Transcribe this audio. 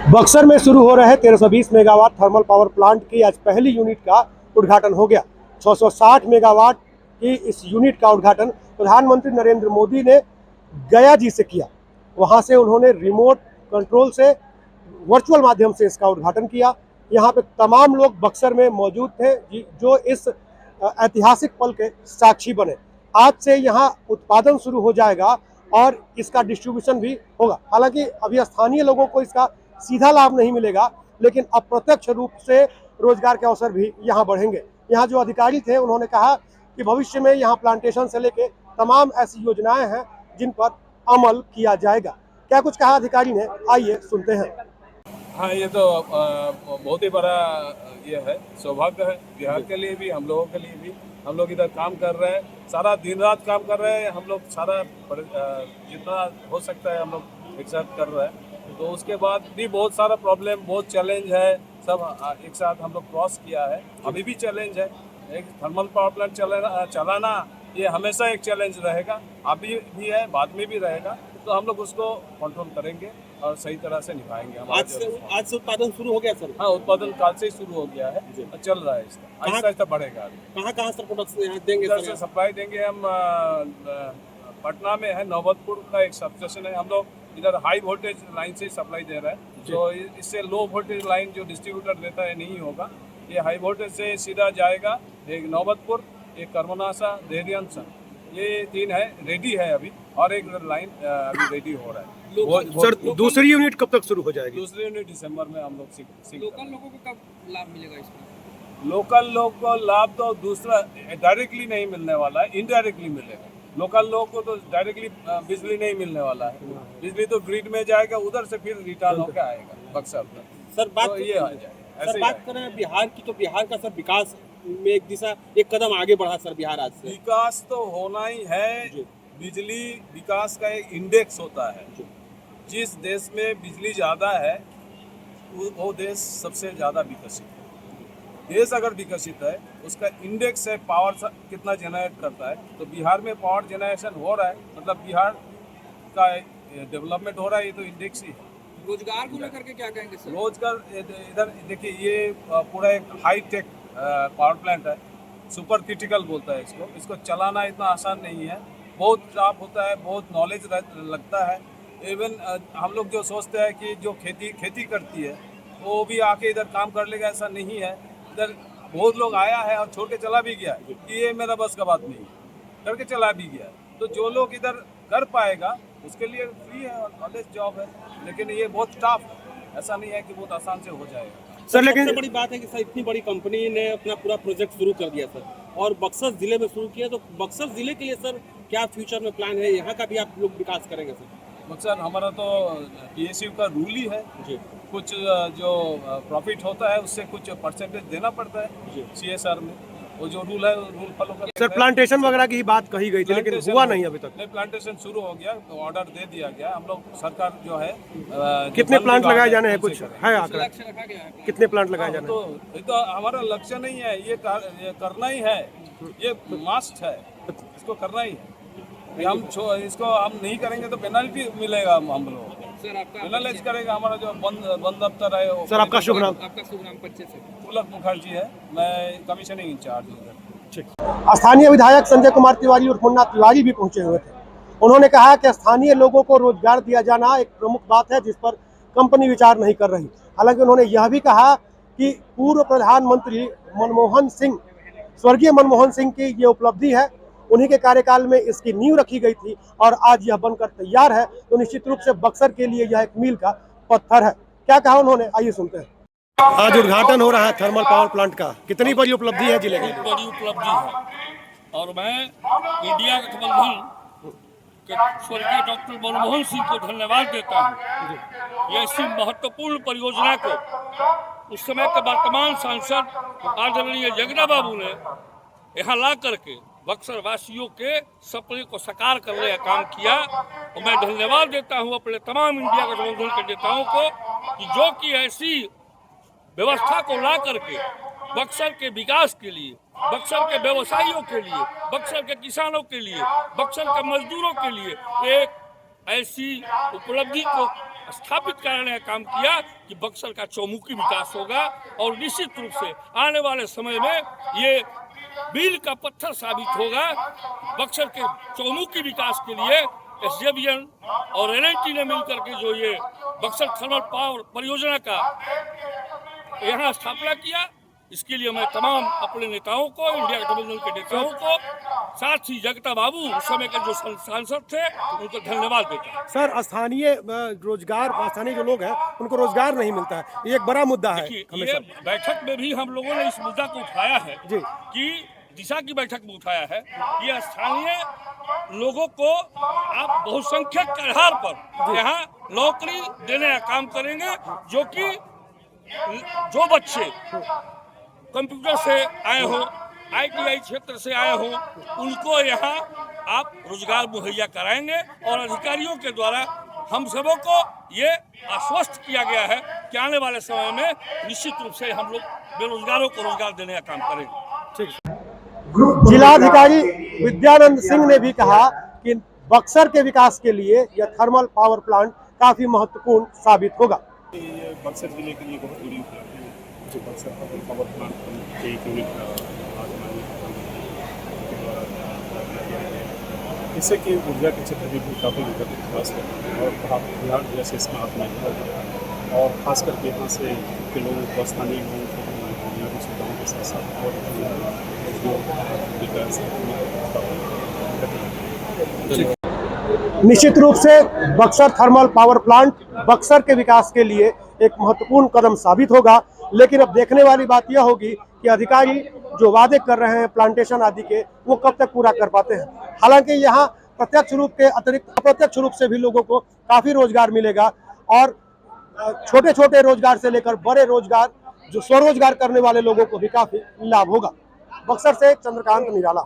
बक्सर में शुरू हो रहे 1320 मेगावाट थर्मल पावर प्लांट की आज पहली यूनिट का उद्घाटन हो गया। 660 मेगावाट की इस यूनिट का उद्घाटन प्रधानमंत्री नरेंद्र मोदी ने गया जी से किया। वहां से उन्होंने रिमोट कंट्रोल से वर्चुअल माध्यम से इसका उद्घाटन किया। यहाँ पे तमाम लोग बक्सर में मौजूद थे जो इस ऐतिहासिक पल के साक्षी बने। आज से यहाँ उत्पादन शुरू हो जाएगा और इसका डिस्ट्रीब्यूशन भी होगा। हालांकि अभी स्थानीय लोगों को इसका सीधा लाभ नहीं मिलेगा, लेकिन अप्रत्यक्ष रूप से रोजगार के अवसर भी यहाँ बढ़ेंगे। यहाँ जो अधिकारी थे उन्होंने कहा कि भविष्य में यहाँ प्लांटेशन से लेके तमाम ऐसी योजनाएं हैं जिन पर अमल किया जाएगा। क्या कुछ कहा अधिकारी ने, आइए सुनते हैं। हाँ, ये तो बहुत ही बड़ा ये है, सौभाग्य है बिहार के लिए भी, हम लोगों के लिए भी। हम लोग इधर काम कर रहे हैं, सारा दिन रात काम कर रहे हैं। हम लोग सारा जितना हो सकता है हम लोग एक साथ कर रहे हैं। तो उसके बाद भी बहुत सारा प्रॉब्लम, बहुत चैलेंज है, सब एक साथ हम लोग क्रॉस किया है। अभी भी चैलेंज है। एक थर्मल पावर प्लांट चलाना ये हमेशा एक चैलेंज रहेगा, अभी भी है, बाद में भी रहेगा। तो हम लोग उसको कंट्रोल करेंगे और सही तरह से निभाएंगे। आज से उत्पादन शुरू हो गया सर? हाँ, उत्पादन काल से ही शुरू हो गया है, चल रहा है। इसका आहिस्ता आहिस्ता बढ़ेगा। कहाँ सर प्रोडक्शन यहाँ देंगे? इधर से सप्लाई देंगे हम। पटना में है, नौबतपुर का एक सब स्टेशन है। हम लोग इधर हाई वोल्टेज लाइन से सप्लाई दे रहे हैं, तो इससे लो वोल्टेज लाइन जो डिस्ट्रीब्यूटर देता है नहीं होगा। ये हाई वोल्टेज से सीधा जाएगा। एक नौबतपुर, एक करमनासा, देहरियांसन, ये 3 है, रेडी है अभी, और एक लाइन अभी रेडी हो रहा है। सर, दूसरी यूनिट कब तक शुरू हो जाएगी? दूसरी यूनिट दिसंबर में हम लोग सीख। लोकल लोगों को कब लाभ मिलेगा इसमें? लोकल लोग को लाभ तो दूसरा डायरेक्टली नहीं मिलने वाला है, इनडायरेक्टली मिलेगा। लोकल लोगों को तो डायरेक्टली बिजली नहीं मिलने वाला है। बिजली तो ग्रिड में जाएगा, उधर से फिर रिटर्न होकर आएगा बक्सर तक। सर बात तो ये आ जाएगा। सर बात करें बिहार की, तो बिहार का सर विकास में एक कदम आगे बढ़ा सर बिहार आज से। विकास तो होना ही है। बिजली विकास का एक इंडेक्स होता है। जिस देश में बिजली ज़्यादा है वो देश सबसे ज़्यादा विकसित है। देश अगर विकसित है, उसका इंडेक्स है पावर कितना जनरेट करता है। तो बिहार में पावर जनरेशन हो रहा है, मतलब बिहार का डेवलपमेंट हो रहा है, ये तो इंडेक्स ही है। रोजगार को लेकर के क्या कहेंगे सर? रोजगार इधर देखिए, ये पूरा एक हाई टेक पावर प्लांट है, सुपर क्रिटिकल बोलता है इसको। इसको चलाना इतना आसान नहीं है, बहुत टफ होता है, बहुत नॉलेज लगता है। इवन हम लोग जो सोचते हैं कि जो खेती करती है वो भी आके इधर काम कर लेगा, ऐसा नहीं है। इधर बहुत लोग आया है और छोड़ के चला भी गया कि ये मेरा बस का बात नहीं, करके चला भी गया। तो जो लोग इधर कर पाएगा उसके लिए फ्री है और कॉलेज जॉब है, लेकिन ये बहुत टफ है, ऐसा नहीं है कि बहुत आसान से हो जाएगा। सर लेकिन सबसे बड़ी बात है कि सर इतनी बड़ी कंपनी ने अपना पूरा प्रोजेक्ट शुरू कर दिया सर, और बक्सर जिले में शुरू किया। तो बक्सर जिले के लिए सर क्या फ्यूचर में प्लान है? यहाँ का भी आप लोग विकास करेंगे सर? बक्सर हमारा तो PSU का रूल ही है जी। कुछ जो प्रॉफिट होता है उससे कुछ परसेंटेज देना पड़ता है CSR में। वो जो रूल है, रूल फॉलो करते सर, प्लांटेशन वगैरह की बात कही गई थी, लेकिन हुआ नहीं अभी तक। नहीं, प्लांटेशन शुरू हो गया, तो ऑर्डर दे दिया गया। हम लोग सरकार जो है कितने प्लांट लगाए जाने हैं, कुछ है आंकड़ा? कितने प्लांट लगाए जाने? तो ये तो हमारा लक्ष्य नहीं है, ये करना ही है, ये मस्ट है, इसको करना ही है। हम इसको हम नहीं करेंगे तो पेनल्टी मिलेगा हम लोगों को। सर आपका पेनलाइज करेगा हमारा जो बंद दफ्तर है। सर आपका शुभ नाम? आपका शुभ नाम परिचय से? पुलक मुखर्जी है, मैं कमिश्नरिंग इंचार्ज हूँ। स्थानीय विधायक संजय कुमार तिवारी और मुन्ना तिवारी भी पहुंचे हुए थे। उन्होंने कहा कि स्थानीय लोगों को रोजगार दिया जाना एक प्रमुख बात है जिस पर कंपनी विचार नहीं कर रही। हालांकि उन्होंने यह भी कहा कि पूर्व प्रधानमंत्री मनमोहन सिंह, स्वर्गीय मनमोहन सिंह की ये उपलब्धि है, उन्हीं के कार्यकाल में इसकी नींव रखी गई थी और आज यह बनकर तैयार है। तो निश्चित रूप से बक्सर के लिए यह एक मील का पत्थर है। क्या कहा उन्होंने, आइए सुनते हैं। आज उद्घाटन हो रहा है थर्मल पावर प्लांट का, कितनी बड़ी उपलब्धि है जिले की? बड़ी उपलब्धि है, और मैं इंडिया गठबंधन के स्वर्गीय डॉक्टर मनमोहन सिंह को धन्यवाद देता हूँ। ये ऐसी महत्वपूर्ण परियोजना को उस समय के वर्तमान सांसद आदरणीय जगदा बाबू ने यहाँ ला करके बक्सर वासियों के सपने को साकार करने का काम किया। और मैं धन्यवाद देता हूँ अपने तमाम इंडिया गठबंधन के नेताओं को कि जो कि ऐसी व्यवस्था को ला करके बक्सर के विकास के लिए, बक्सर के व्यवसायियों के लिए, बक्सर के किसानों के लिए, बक्सर के मजदूरों के लिए एक ऐसी उपलब्धि को स्थापित करने का काम किया कि बक्सर का चौमुखी विकास होगा और निश्चित रूप से आने वाले समय में ये मील का पत्थर साबित होगा। बक्सर के चौमुखी विकास के लिए एसजेवीएन और एलएनटी ने मिलकर के जो ये बक्सर थर्मल पावर परियोजना का यहाँ स्थापना किया, इसके लिए मैं तमाम अपने नेताओं को, इंडिया गठबंधन के नेताओं को, साथ ही जगता बाबू उस समय के जो सांसद थे उनको धन्यवाद देता हूं। सर, स्थानीय रोजगार, स्थानीय जो लोग हैं उनको रोजगार नहीं मिलता है, ये एक बड़ा मुद्दा है। ये बैठक में भी हम लोगों ने इस मुद्दा को उठाया है जी। कि दिशा की बैठक में उठाया है कि स्थानीय लोगों को आप बहुसंख्यक के आधार पर यहाँ नौकरी देने का काम करेंगे, जो कि जो बच्चे कंप्यूटर से आए हो, आईटीआई क्षेत्र से आए हो, उनको यहाँ आप रोजगार मुहैया कराएंगे। और अधिकारियों के द्वारा हम सबों को ये आश्वस्त किया गया है कि आने वाले समय में निश्चित रूप से हम लोग बेरोजगारों को रोजगार देने का काम करेंगे। ठीक। जिलाधिकारी विद्यानंद सिंह ने भी कहा कि बक्सर के विकास के लिए यह थर्मल पावर प्लांट काफी महत्वपूर्ण साबित होगा। ये बक्सर जिले के लिए बहुत बड़ी उपलब्धि है जो बक्सर पावर प्लांट के एक यूनिट का आज माननीय प्रधानमंत्री के द्वारा किया गया है। इससे कि ऊर्जा के क्षेत्र में भी काफ़ी विकास कर रहे हैं और बिहार जैसे इसमें आत्मनिर्भर है और खास करके यहाँ से के लोगों को, स्थानीय लोगों को बुनियादी सुविधाओं के साथ साथ और विकास निश्चित रूप से Buxar thermal power plant Buxar के विकास के लिए एक महत्वपूर्ण कदम साबित होगा। लेकिन अब देखने वाली बात यह होगी कि अधिकारी जो वादे कर रहे हैं प्लांटेशन आदि के, वो कब तक पूरा कर पाते हैं। हालांकि यहाँ प्रत्यक्ष रूप के अतिरिक्त अप्रत्यक्ष रूप से भी लोगों को काफी रोजगार मिलेगा और छोटे छोटे रोजगार से लेकर बड़े रोजगार, जो स्वरोजगार करने वाले लोगों को भी काफी लाभ होगा। बक्सर से चंद्रकांत निराला।